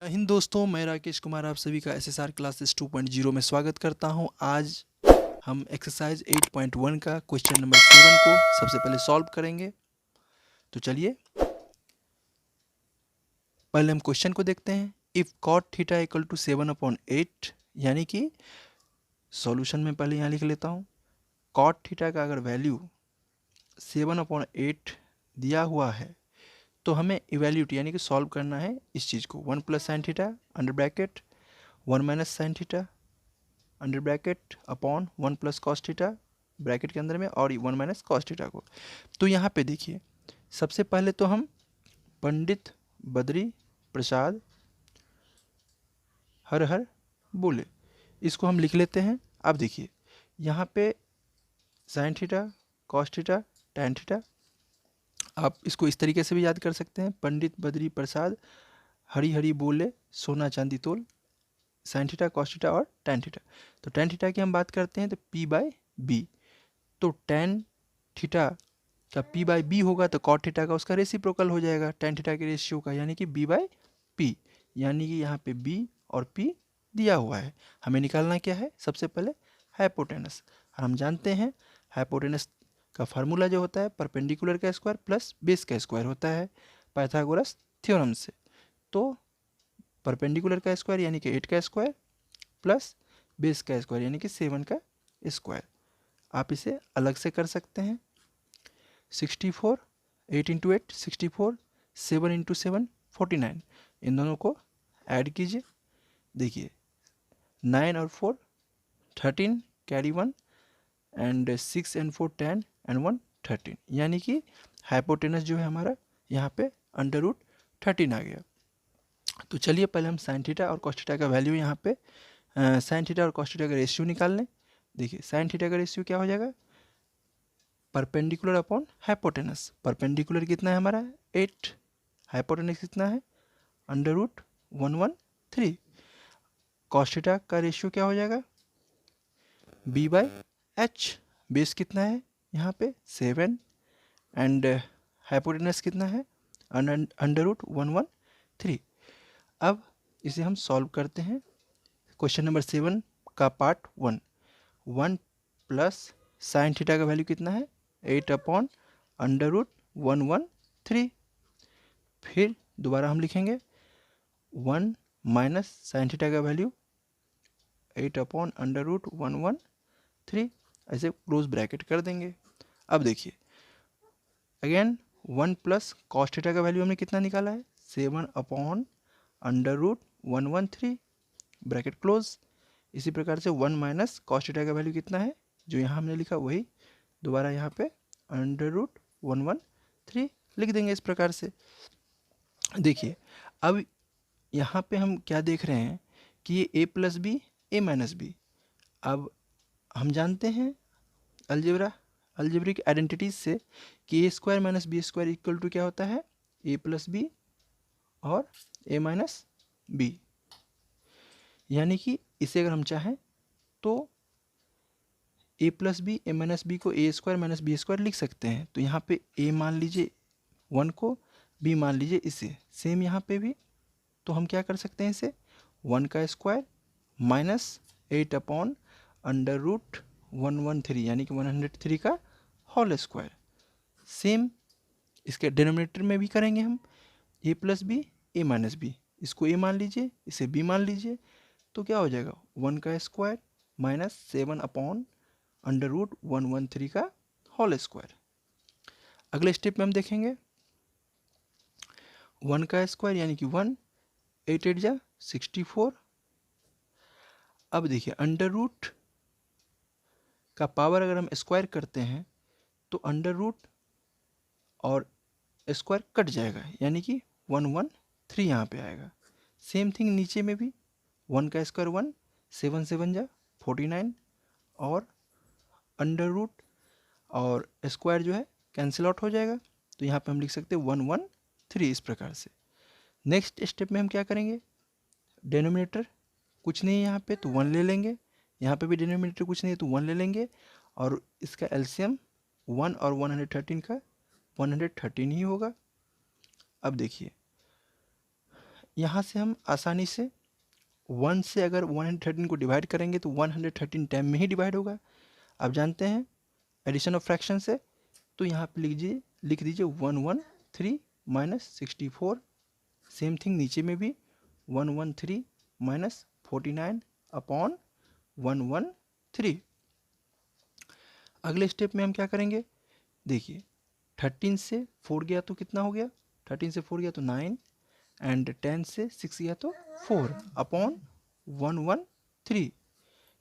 हिंद दोस्तों, मैं राकेश कुमार आप सभी का एसएसआर क्लासेस 2.0 में स्वागत करता हूं। आज हम एक्सरसाइज 8.1 का क्वेश्चन नंबर 7 को सबसे पहले सॉल्व करेंगे। तो चलिए पहले हम क्वेश्चन को देखते हैं। If cot theta equal to 7/8, यानी कि सॉल्यूशन में पहले यहाँ लिख लेता हूँ। cot थीटा का अगर वैल्यू 7/8 दिया हुआ है तो हमें इवैल्यूट यानी कि सॉल्व करना है इस चीज़ को। 1 plus sine theta under bracket 1 minus sine theta under bracket upon 1 plus cos theta bracket के अंदर में और 1 माइनस कॉस थीटा को। तो यहाँ पे देखिए, सबसे पहले तो हम पंडित बद्री प्रसाद हर हर बोले, इसको हम लिख लेते हैं। अब देखिए यहाँ पे sine theta cos theta tan theta, आप इसको इस तरीके से भी याद कर सकते हैं। पंडित बद्री प्रसाद हरी हरी बोले सोना चांदी तोल, साइन थीटा कॉस थीटा और टैन थीटा। तो टैन थीटा की हम बात करते हैं तो P/B, तो टैन थीटा का P/B होगा तो कॉट थीटा का उसका रेसिप्रोकल हो जाएगा टैन थीटा के रेशियो का, यानी कि B/P। यानी कि यहाँ पे B और P दिया हुआ है। हमें निकालना क्या है? सबसे पहले हाइपोटेनस। हम जानते हैं हाइपोटेनस का फार्मूला जो होता है परपेंडिकुलर का स्क्वायर प्लस बेस का स्क्वायर होता है पाइथागोरस थ्योरम से। तो परपेंडिकुलर का स्क्वायर यानी कि 8 का स्क्वायर प्लस बेस का स्क्वायर यानी कि 7 का स्क्वायर। आप इसे अलग से कर सकते हैं। 64 8 इंटू 8 64, 7 इंटू 7 49, इन दोनों को ऐड कीजिए। देखिए 9 और 4 13 कैरी 1 एंड 6 एंड 4 10 एंड 1 13, यानी कि हाइपोटेनस जो है हमारा यहाँ पे अंडर रूट 13 आ गया। तो चलिए पहले हम साइन थीटा और कॉस थीटा का वैल्यू यहाँ पे साइन थीटा और कॉस थीटा का रेशियो निकाल लें। देखिए साइन थीटा का रेशियो क्या हो जाएगा? Perpendicular upon hypotenuse. परपेंडिकुलर कितना है हमारा? 8, हाइपोटेनस कितना है? Under root 113। कॉस थीटा का रेशियो क्या हो जाएगा? B/H। बेस कितना है यहाँ पे? 7 एंड हाइपोटेनस कितना है? Under root 113। अब इसे हम सॉल्व करते हैं। क्वेश्चन नंबर 7 का पार्ट 1। 1 प्लस साइन थीटा का वैल्यू कितना है? 8/√113। फिर दोबारा हम लिखेंगे 1 माइनस साइन थीटा का वैल्यू 8/√113, ऐसे क्लोज ब्रैकेट कर देंगे। अब देखिए अगेन 1 प्लस कॉस थीटा का वैल्यू हमने कितना निकाला है? 7/√113 ब्रैकेट क्लोज। इसी प्रकार से 1 माइनस कॉस थीटा का वैल्यू कितना है? जो यहाँ हमने लिखा वही दोबारा यहाँ पे अंडर रूट 113 लिख देंगे इस प्रकार से। देखिए अब यहाँ पे हम क्या देख रहे हैं कि ये a plus B A minus B. अब हम जानते हैं अलजेब्रिक आइडेंटिटीज से कि A square minus B square equal to क्या होता है? a प्लस बी और a माइनस बी। यानी कि इसे अगर हम चाहें तो a plus B A minus B को A square minus B square लिख सकते हैं। तो यहाँ पे a मान लीजिए 1 को, b मान लीजिए इसे, सेम यहाँ पे भी। तो हम क्या कर सकते हैं इसे? 1 का स्क्वायर माइनस 8/√113 यानी कि 103 का होल स्क्वायर। सेम इसके डिनोमिनेटर में भी करेंगे हम। a plus B A minus B, इसको a मान लीजिए इसे b मान लीजिए। तो क्या हो जाएगा? 1 का स्क्वायर माइनस 7/√113 का होल स्क्वायर। अगले स्टेप में हम देखेंगे 1 का स्क्वायर यानी कि 1, 8 8 जा 64। अब देखिए अंडर रूट का पावर अगर हम स्क्वायर करते हैं तो अंडर रूट और स्क्वायर कट जाएगा, यानी कि 113 यहाँ पे आएगा। सेम थिंग नीचे में भी 1 का स्क्वायर 1, 7 7 जा 49 और अंडर रूट और स्क्वायर जो है कैंसिल आउट हो जाएगा। तो यहाँ पे हम लिख सकते हैं 113 इस प्रकार से। नेक्स्ट स्टेप में हम क्या करेंगे? डिनोमिनेटर कुछ नहीं है यहाँ पे तो 1 ले लेंगे, यहाँ पे भी डिनोमिनेटर कुछ नहीं है तो 1 ले लेंगे और इसका एलसीएम 1 और 113 का 113 ही होगा। अब देखिए यहाँ से हम आसानी से 1 से अगर 113 को डिवाइड करेंगे तो 113 टाइम में ही डिवाइड होगा। आप जानते हैं एडिशन ऑफ फ्रैक्शन से, तो यहाँ पे लिख दीजिए 113 माइनस 64। सेम थिंग नीचे में भी 113 माइनस 49 अपॉन 113। अगले स्टेप में हम क्या करेंगे, देखिए 13 से 4 गया तो कितना हो गया, 13 से 4 गया तो 9 एंड 10 से 6 गया तो 4 अपॉन 113।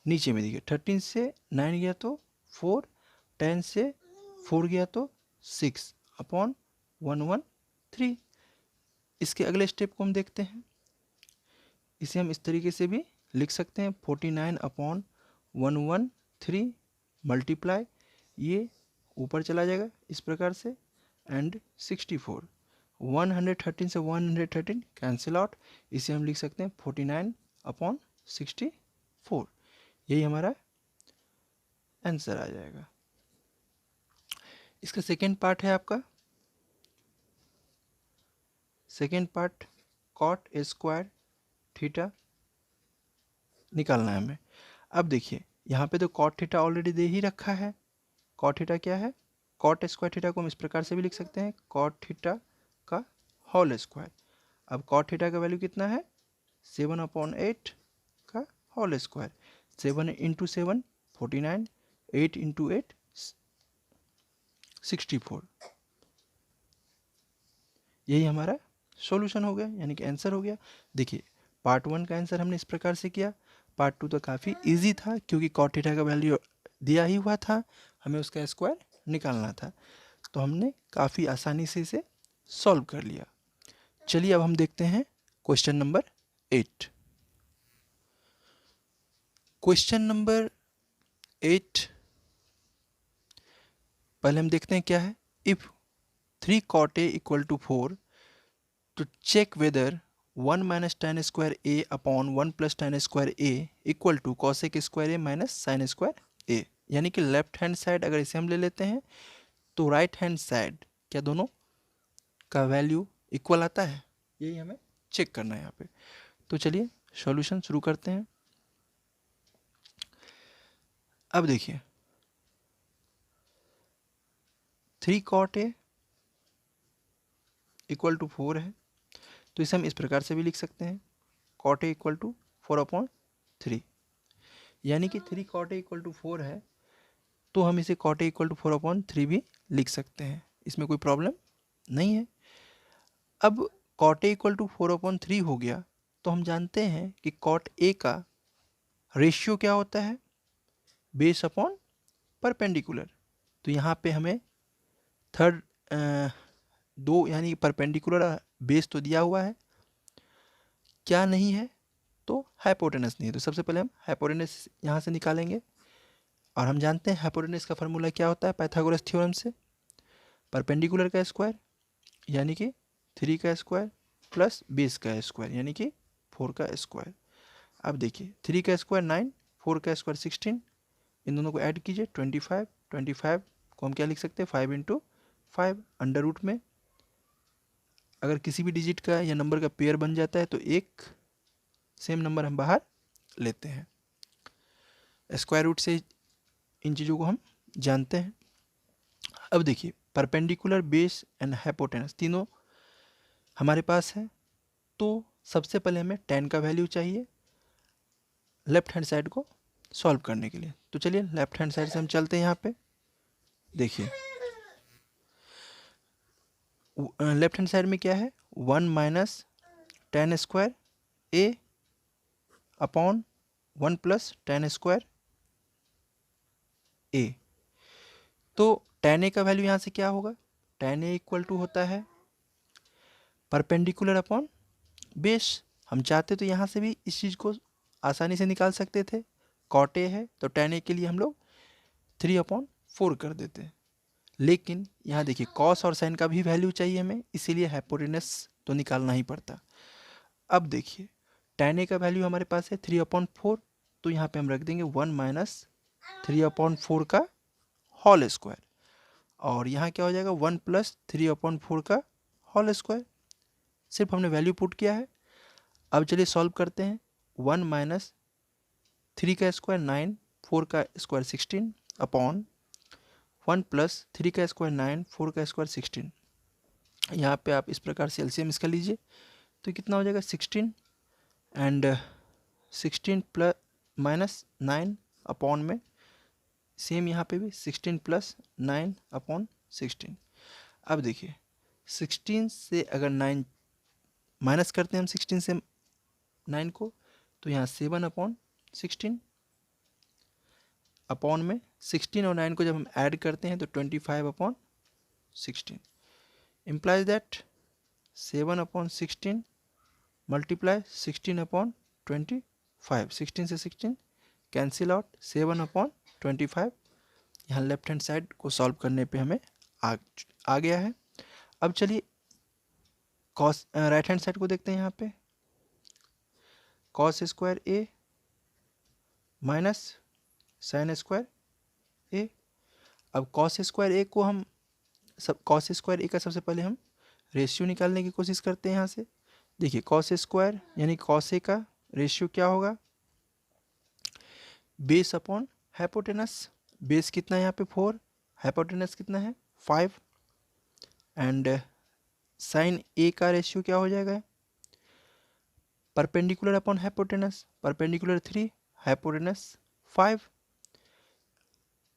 नीचे में देखिए 13 से 9 गया तो 4, 10 से 4 गया तो 6 अपॉन 113। इसके अगले स्टेप को हम देखते हैं। इसे हम इस तरीके से भी लिख सकते हैं 49 अपॉन 113 मल्टीप्लाई, ये ऊपर चला जाएगा इस प्रकार से, एंड 64। 113 से 113 कैंसिल आउट, इसे हम लिख सकते हैं 49 अपॉन 64। यही हमारा आंसर आ जाएगा। इसका सेकेंड पार्ट है आपका, second part cot A square theta निकालना है हमें। अब देखिए यहाँ पे तो कॉट थीटा ऑलरेडी दे ही रखा है। कॉट थीटा क्या है, कॉट स्क्वायर थीटा को हम इस प्रकार से भी लिख सकते हैं कॉट थीटा का होल स्क्वायर। अब कॉट थीटा का वैल्यू कितना है, 7/8 का होल स्क्वायर। 7 into 7 49, 8 into 8 64। यही हमारा सॉल्यूशन हो गया, यानी कि आंसर हो गया। देखिए पार्ट 1 का आंसर हमने इस प्रकार से किया। पार्ट 2 तो काफ़ी इजी था क्योंकि कॉट थीटा का वैल्यू दिया ही हुआ था, हमें उसका स्क्वायर निकालना था, तो हमने काफ़ी आसानी से इसे सॉल्व कर लिया। चलिए अब हम देखते हैं क्वेश्चन नंबर 8। क्वेश्चन नंबर 8 पहले हम देखते हैं क्या है। If 3 cot a equal to 4 to check whether 1 minus tan square a upon 1 plus tan square a equal to cosec square a minus sin square a। यानी कि लेफ्ट हैंड साइड अगर इसे हम ले लेते हैं तो राइट हैंड साइड क्या दोनों का वैल्यू इक्वल आता है, यही हमें चेक करना है यहाँ पे। तो चलिए सॉल्यूशन शुरू करते हैं। अब देखिए 3 cot a इक्वल टू 4 है, तो इसे हम इस प्रकार से भी लिख सकते हैं cot a इक्वल टू 4/3। यानी कि 3 cot a इक्वल टू 4 है, तो हम इसे cot a इक्वल टू 4/3 भी लिख सकते हैं, इसमें कोई प्रॉब्लम नहीं है। अब cot a इक्वल टू 4/3 हो गया, तो हम जानते हैं कि cot a का रेशियो क्या होता है, बेस अपॉन परपेंडिकुलर। तो यहाँ पे हमें थर्ड दो यानी परपेंडिकुलर बेस तो दिया हुआ है, क्या नहीं है तो हाइपोटेनस नहीं है। तो सबसे पहले हम हाइपोटेनस यहाँ से निकालेंगे, और हम जानते हैं हाइपोटेनस का फार्मूला क्या होता है पाइथागोरस थ्योरम से, परपेंडिकुलर का स्क्वायर यानी कि 3 का स्क्वायर प्लस बेस का स्क्वायर यानी कि 4 का स्क्वायर। अब देखिए 3 का स्क्वायर 9, 4 का स्क्वायर 16, इन दोनों को ऐड कीजिए 25। 25 को हम क्या लिख सकते हैं 5 इंटू 5 अंडर रूट में। अगर किसी भी डिजिट का या नंबर का पेयर बन जाता है तो एक सेम नंबर हम बाहर लेते हैं। स्क्वायर रूट से इन चीज़ों को हम जानते हैं। अब देखिए परपेंडिकुलर बेस एंड हाइपोटेनस तीनों हमारे पास है, तो सबसे पहले हमें tan का वैल्यू चाहिए लेफ्ट हैंड साइड को सॉल्व करने के लिए। तो चलिए लेफ्ट हैंड साइड से हम चलते हैं। यहाँ पे देखिए लेफ्ट हैंड साइड में क्या है 1 minus tan square a upon 1 plus tan square a। तो tan a का वैल्यू यहाँ से क्या होगा, tan a इक्वल टू होता है परपेंडिकुलर अपॉन बेस। हम चाहते तो यहाँ से भी इस चीज़ को आसानी से निकाल सकते थे, cot a है तो tan a के लिए हम लोग 3/4 कर देते हैं, लेकिन यहाँ देखिए cos और sin का भी वैल्यू चाहिए हमें, इसीलिए हाइपोटेनस तो निकालना ही पड़ता। अब देखिए tan a का वैल्यू हमारे पास है 3/4, तो यहाँ पे हम रख देंगे 1 माइनस 3/4 का होल स्क्वायर, और यहाँ क्या हो जाएगा 1 प्लस 3/4 का होल स्क्वायर। सिर्फ हमने वैल्यू पुट किया है। अब चलिए सॉल्व करते हैं। 1 माइनस 3 का स्क्वायर 9, 4 का स्क्वायर 16 अपॉन 1 प्लस 3 का स्क्वायर 9, 4 का स्क्वायर 16। यहाँ पे आप इस प्रकार से एलसीएम इसका लीजिए तो कितना हो जाएगा 16 एंड 16 प्लस माइनस 9 अपॉन में सेम यहाँ पे भी 16 प्लस 9 अपॉन 16। अब देखिए 16 से अगर 9 माइनस करते हैं हम 16 से 9 को तो यहाँ 7 अपॉन 16 अपॉन में 16 और 9 को जब हम ऐड करते हैं तो 25 upon 16 implies that 7 upon 16 multiply 16 upon 25। 16 से 16 कैंसिल आउट, 7 अपॉन 25। यहाँ लेफ्ट हैंड साइड को सॉल्व करने पे हमें आ गया है। अब चलिए कॉस राइट हैंड साइड को देखते हैं। यहाँ पे कॉस स्क्वायर ए माइनस साइन स्क्वायर ए। अब कॉस स्क्वायर ए को हम कॉस स्क्वायर ए का सबसे पहले हम रेशियो निकालने की कोशिश करते हैं। यहाँ से देखिए कॉस स्क्वायर यानी कॉस ए का रेशियो क्या होगा, बेस अपॉन हाइपोटेनस। बेस कितना है यहाँ पे 4, हाइपोटेनस कितना है 5 एंड साइन ए का रेशियो क्या हो जाएगा, perpendicular upon hypotenuse, perpendicular 3, hypotenuse 5।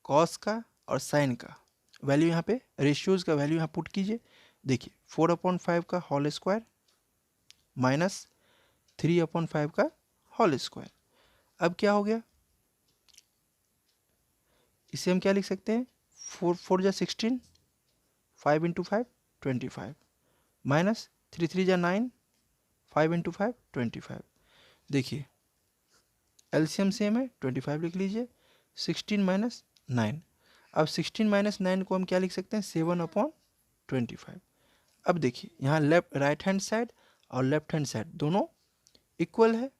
Cos का और साइन का वैल्यू यहाँ पे, रेशियोज का वैल्यू यहाँ पुट कीजिए। देखिए 4 अपॉन 5 का होल स्क्वायर माइनस 3 अपॉन 5 का होल स्क्वायर। अब क्या हो गया, इसे हम क्या लिख सकते हैं, 4 4 जा 16, 5 इंटू 5 25 माइनस 3 3 जा 9, 5 इंटू 5 25। देखिए एलसीएम सेम है, 25 लिख लीजिए। 16 माइनस 9, अब 16 माइनस 9 को हम क्या लिख सकते हैं 7 अपॉन 25। अब देखिए यहाँ लेफ्ट राइट हैंड साइड और लेफ्ट हैंड साइड दोनों इक्वल है,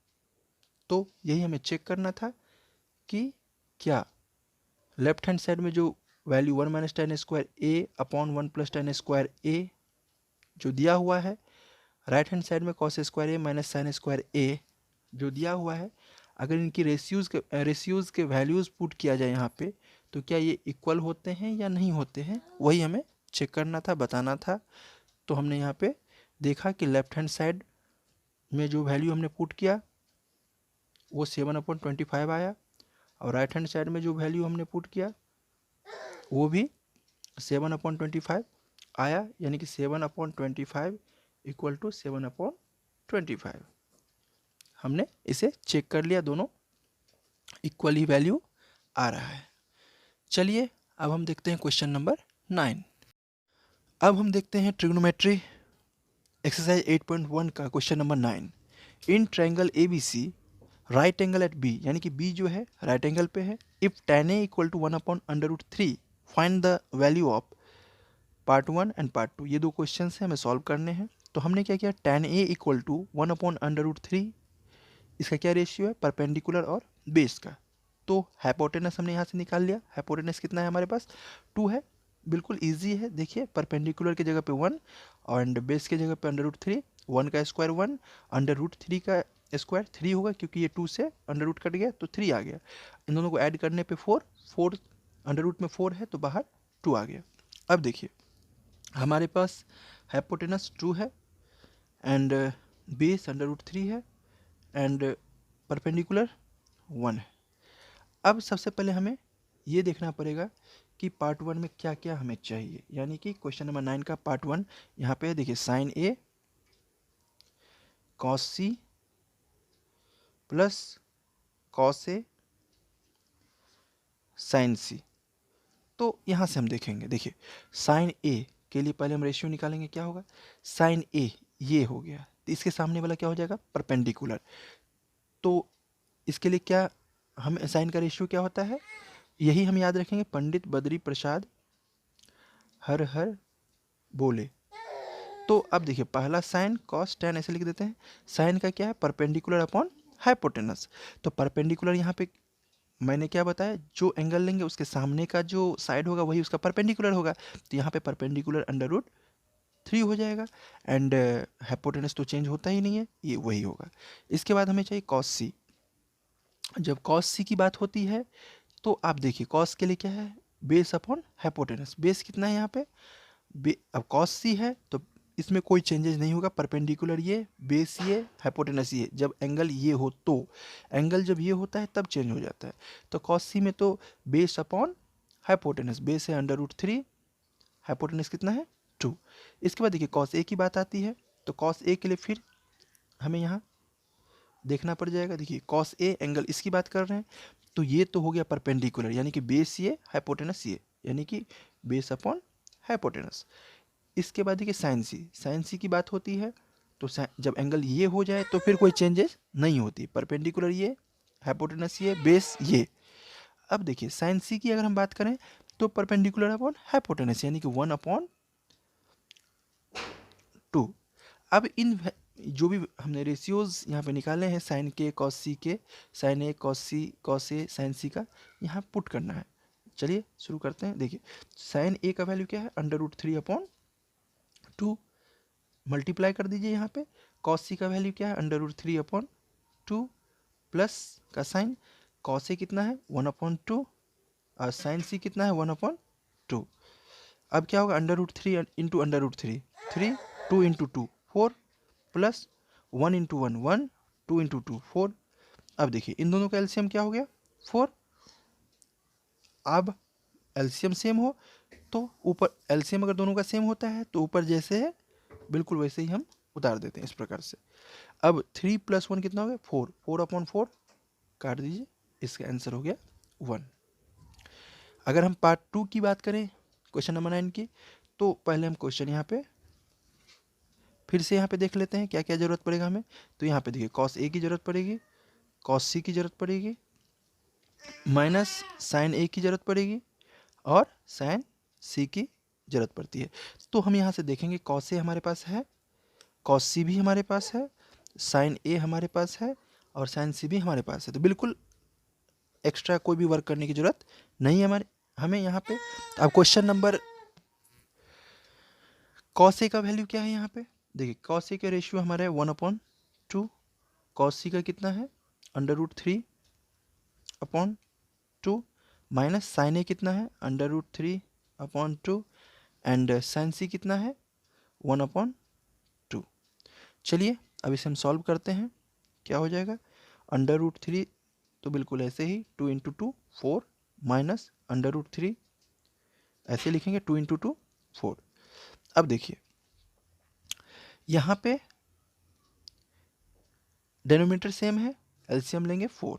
तो यही हमें चेक करना था कि क्या लेफ्ट हैंड साइड में जो वैल्यू 1 माइनस टेन स्क्वायर ए अपॉन 1 प्लस टेन स्क्वायर ए जो दिया हुआ है, राइट हैंड साइड में कॉस स्क्वायर ए माइनस साइन स्क्वायर ए जो दिया हुआ है, अगर इनकी रेशियोज़ के वैल्यूज़ पुट किया जाए यहाँ पे तो क्या ये इक्वल होते हैं या नहीं होते हैं, वही हमें चेक करना था, बताना था। तो हमने यहाँ पे देखा कि लेफ्ट हैंड साइड में जो वैल्यू हमने पुट किया वो 7 अपॉन 25 आया और राइट हैंड साइड में जो वैल्यू हमने पुट किया वो भी 7 अपॉन 25 आया, यानी कि 7 अपॉन 25 इक्वल टू 7 अपॉन 25। हमने इसे चेक कर लिया, दोनों इक्वल ही वैल्यू आ रहा है। चलिए अब हम देखते हैं क्वेश्चन नंबर 9। अब हम देखते हैं ट्रिग्नोमेट्री एक्सरसाइज 8.1 का question number 9। In triangle ABC right angle at B, यानी कि B जो है राइट एंगल पे है। If tan A equal to 1 upon √3 find the value of part 1 and part 2। ये दो क्वेश्चन है, हमें सॉल्व करने हैं। तो हमने क्या किया, tan A equal to 1 upon √3, इसका क्या रेशियो है, परपेंडिकुलर और बेस का। तो हाइपोटेनस हमने यहाँ से निकाल लिया। हाइपोटेनस कितना है हमारे पास 2 है, बिल्कुल इजी है। देखिए परपेंडिकुलर की जगह पे 1 और बेस की जगह पे √3, 1 का स्क्वायर 1, √3 का स्क्वायर 3 होगा क्योंकि ये 2 से अंडर कट गया तो 3 आ गया। इन दोनों को ऐड करने पे 4 अंडर में 4 है तो बाहर 2 आ गया। अब देखिए हमारे पास हाइपोटेनस 2 है एंड बेस √3 है एंड परपेंडिकुलर 1 है। अब सबसे पहले हमें ये देखना पड़ेगा कि पार्ट 1 में क्या क्या हमें चाहिए, यानी कि क्वेश्चन नंबर 9 का पार्ट 1 यहाँ पे देखिए sign A cos C plus cos A sign सी। तो यहाँ से हम देखेंगे, देखिए साइन ए के लिए पहले हम रेशियो निकालेंगे, क्या होगा साइन ए ये हो गया तो इसके सामने वाला क्या हो जाएगा परपेंडिकुलर। तो इसके लिए क्या हम साइन का रेशियो क्या होता है, यही हम याद रखेंगे, पंडित बद्री प्रसाद हर हर बोले। तो अब देखिए पहला साइन कॉस टेन ऐसे लिख देते हैं। साइन का क्या है परपेंडिकुलर अपॉन हाइपोटेनस। तो परपेंडिकुलर यहाँ पे मैंने क्या बताया, जो एंगल लेंगे उसके सामने का जो साइड होगा वही उसका परपेंडिकुलर होगा। तो यहाँ पे परपेंडिकुलर 3 हो जाएगा एंड हाइपोटेनस तो चेंज होता ही नहीं है, ये वही होगा। इसके बाद हमें चाहिए कॉस सी। जब कॉस सी की बात होती है तो आप देखिए कॉस के लिए क्या है, बेस अपॉन हाइपोटेनस। बेस कितना है यहाँ पे, अब कॉस सी है तो इसमें कोई चेंजेस नहीं होगा, परपेंडिकुलर ये, बेस ये, हाइपोटेनस ये। जब एंगल ये हो तो, एंगल जब ये होता है तब चेंज हो जाता है। तो कॉस सी में तो बेस अपॉन हाइपोटेनस, बेस है √3, हाइपोटेनस कितना है 2। इसके बाद देखिए कॉस ए की बात आती है, तो कॉस ए के लिए फिर हमें यहाँ देखना पड़ जाएगा। देखिए कॉस ए एंगल इसकी बात कर रहे हैं, तो ये तो हो गया परपेंडिकुलर, यानी कि बेस ये, हाइपोटेनस ये, यानी कि बेस अपॉन हाइपोटेनस। इसके बाद देखिए साइन सी, साइन सी की बात होती है तो जब एंगल ये हो जाए तो फिर कोई चेंजेस नहीं होती, परपेंडिकुलर ये, हाइपोटेनस ये, बेस ये। अब देखिए साइन सी की अगर हम बात करें तो परपेंडिकुलर अपॉन हाइपोटेनस, यानी कि 1/2। अब इन जो भी हमने रेशियोज यहाँ पे निकाले हैं साइन के, कॉस सी के, sign A, cos C, cos A, sign सी का, यहाँ पुट करना है। चलिए शुरू करते हैं। देखिए साइन ए का वैल्यू क्या है, √3/2, मल्टीप्लाई कर दीजिए यहाँ पे। कॉस सी का वैल्यू क्या है, √3/2 प्लस का साइन, कॉस ए कितना है 1/2 और साइन सी कितना है 1/2। अब क्या होगा, √3 into √3, 3, 2 into 2 4 plus 1 into 1 1, 2 into 2 4। अब देखिए इन दोनों का एलसीएम क्या हो गया 4। अब एलसीएम सेम हो तो ऊपर, एलसीएम अगर दोनों का सेम होता है तो ऊपर जैसे है बिल्कुल वैसे ही हम उतार देते हैं इस प्रकार से। अब 3 + 1 कितना हो गया 4, 4/4 काट दीजिए, इसका आंसर हो गया 1। अगर हम पार्ट 2 की बात करें क्वेश्चन नंबर 9 की, तो पहले हम क्वेश्चन यहाँ पे फिर से यहाँ पे देख लेते हैं क्या क्या ज़रूरत पड़ेगा हमें। तो यहाँ पे देखिए कॉस ए की ज़रूरत पड़ेगी, कॉस सी की ज़रूरत पड़ेगी, माइनस साइन ए की ज़रूरत पड़ेगी और साइन सी की ज़रूरत पड़ती है। तो हम यहाँ से देखेंगे कॉस ए हमारे पास है, कॉस सी भी हमारे पास है, साइन ए हमारे पास है और साइन सी भी हमारे पास है। तो बिल्कुल एक्स्ट्रा कोई भी वर्क करने की ज़रूरत नहीं है हमें यहाँ पे। अब क्वेश्चन नंबर, कॉस ए का वैल्यू क्या है यहाँ पे, देखिए कॉस ए का रेशियो हमारा है 1/2, कॉस सी का कितना है √3/2 माइनस साइन ए कितना है √3/2 एंड साइन सी कितना है 1/2। चलिए अब इसे हम सॉल्व करते हैं, क्या हो जाएगा, √3 तो बिल्कुल ऐसे ही 2 इंटू 2 4 माइनस √3 ऐसे लिखेंगे 2 इंटू 2 4। अब देखिए यहाँ पे डेनोमीटर सेम है, एलसीएम लेंगे 4,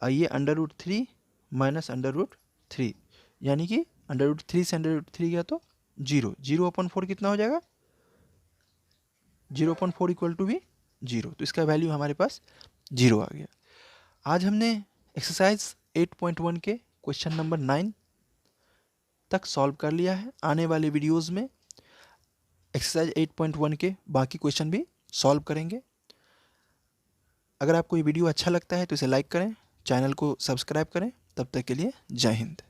आइए √3 माइनस √3, यानी कि √3 से √3 गया तो 0, 0/4 कितना हो जाएगा 0/4 इक्वल टू भी 0, तो इसका वैल्यू हमारे पास 0 आ गया। आज हमने एक्सरसाइज 8.1 के क्वेश्चन नंबर 9 तक सॉल्व कर लिया है। आने वाले वीडियोस में एक्सरसाइज 8.1 के बाकी क्वेश्चन भी सॉल्व करेंगे। अगर आपको ये वीडियो अच्छा लगता है तो इसे लाइक करें, चैनल को सब्सक्राइब करें। तब तक के लिए जय हिंद।